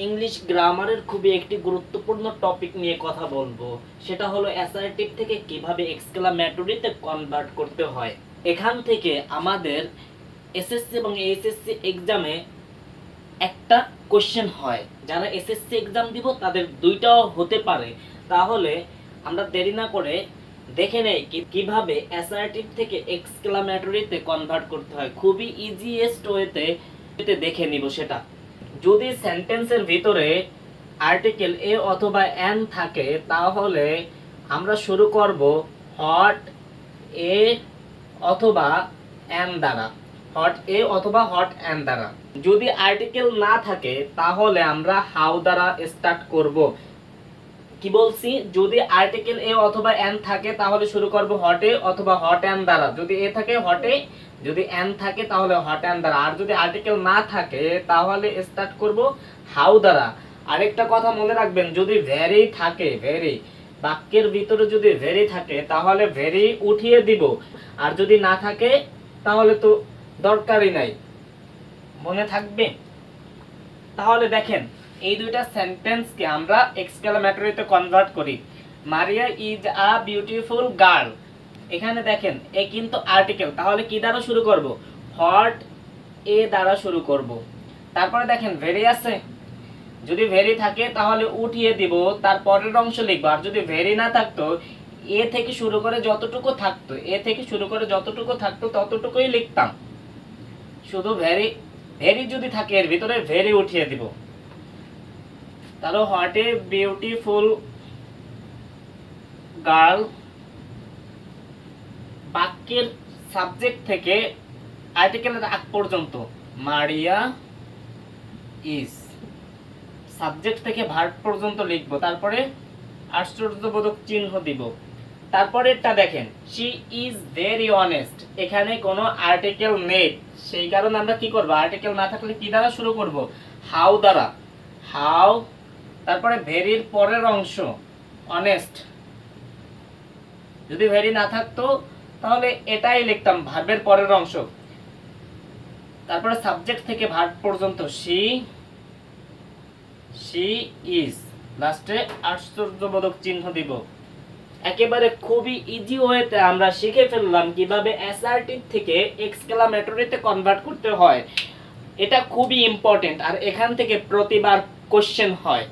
English গ্রামারের খুবই একটি গুরুত্বপূর্ণ টপিক নিয়ে কথা বলবো, সেটা হলো অ্যাসার্টিভ থেকে কিভাবে এক্সক্লামেটরিতে কনভার্ট করতে হয়। এখান থেকে আমাদের এসএসসি এবং এইচএসসি এক্সামে একটা কোশ্চেন হয়, যারা এসএসসি এক্সাম দিব তাদের দুইটাও হতে পারে। তাহলে আমরা দেরি না করে দেখে নেই কিভাবে অ্যাসার্টিভ থেকে এক্সক্লামেটরিতে কনভার্ট করতে হয়। খুবই ইজিয়েস্ট ওয়েতে দেখে নিব সেটা। যদি সেন্টেন্সের ভিতরে আর্টিকেল এ অথবা এন থাকে তাহলে আমরা শুরু করব হট এ অথবা এন দ্বারা, হট এ অথবা হট এন দ্বারা। যদি আর্টিকেল না থাকে তাহলে আমরা হাউ দ্বারা স্টার্ট করব। কি বলছি, যদি আর্টিকেল এ অথবা এন থাকে তাহলে শুরু করব হট এ অথবা হট এন দ্বারা। যদি এ থাকে হট এ, যদি এন থাকে তাহলে হট এন দ্বারা। আর যদি আর্টিকেল না থাকে তাহলে স্টার্ট করব হাউ দ্বারা। আরেকটা কথা মনে রাখবেন, যদি ভেরি থাকে, ভেরি বাক্যের ভিতরে যদি ভেরি থাকে তাহলে ভেরি উঠিয়ে দিব, আর যদি না থাকে তাহলে তো দরকারই নাই, মনে থাকবে। তাহলে দেখেন এই দুইটা সেন্টেন্সকে আমরা এক্সক্লামেটরিতে কনভার্ট করি। মারিয়া ইজ আ বিউটিফুল গার্ল, এখানে দেখেন এ কিন্তু আর্টিকেল, তাহলে কি দ্বারা শুরু করব? হট এ দ্বারা শুরু করব। তারপরে দেখেন ভেরি আছে, যদি ভেরি থাকে তাহলে উঠিয়ে দিব, তার পরের অংশ লিখবো। আর যদি ভেরি না থাকতো, এ থেকে শুরু করে যতটুকু থাকতো, এ থেকে শুরু করে যতটুকু থাকতো ততটুকুই লিখতাম। শুধু ভেরি, ভেরি যদি থাকে এর ভিতরে ভেরি উঠিয়ে দিব। তাহলে হোয়াট এ বিউটিফুল গার্ল, বাক্যের সাবজেক্ট থেকে আর্টিকেলের আগ পর্যন্ত মারিয়া ইজ, সাবজেক্ট থেকে ভার্ব পর্যন্ত লিখব, তারপরে আশ্চর্যবোধক চিহ্ন দিব। তারপরেরটা দেখেন শি ইজ ভেরি অনেস্ট, এখানে কোনো আর্টিকেল নেই, সেই কারণে আমরা কি করব? আর্টিকেল না থাকলে কি দ্বারা শুরু করব? হাউ দ্বারা, হাউ। তারপরে ভেরির পরের অংশ অনেস্ট, যদি ভেরি না থাকতো তাহলে এটাই লিখতাম, ভার্বের পরের অংশ। তারপরে সাবজেক্ট থেকে ভার্ব পর্যন্ত শি, শি ইজ, লাস্টে আশ্চর্যবোধক চিহ্ন দিব। একেবারে খুবই ইজি ওয়েতে আমরা শিখে ফেললাম কিভাবে অ্যাসার্টিভ থেকে এক্সক্লামেটরিতে কনভার্ট করতে হয়। এটা খুবই ইম্পর্টেন্ট, আর এখান থেকে প্রতিবার কোশ্চেন হয়।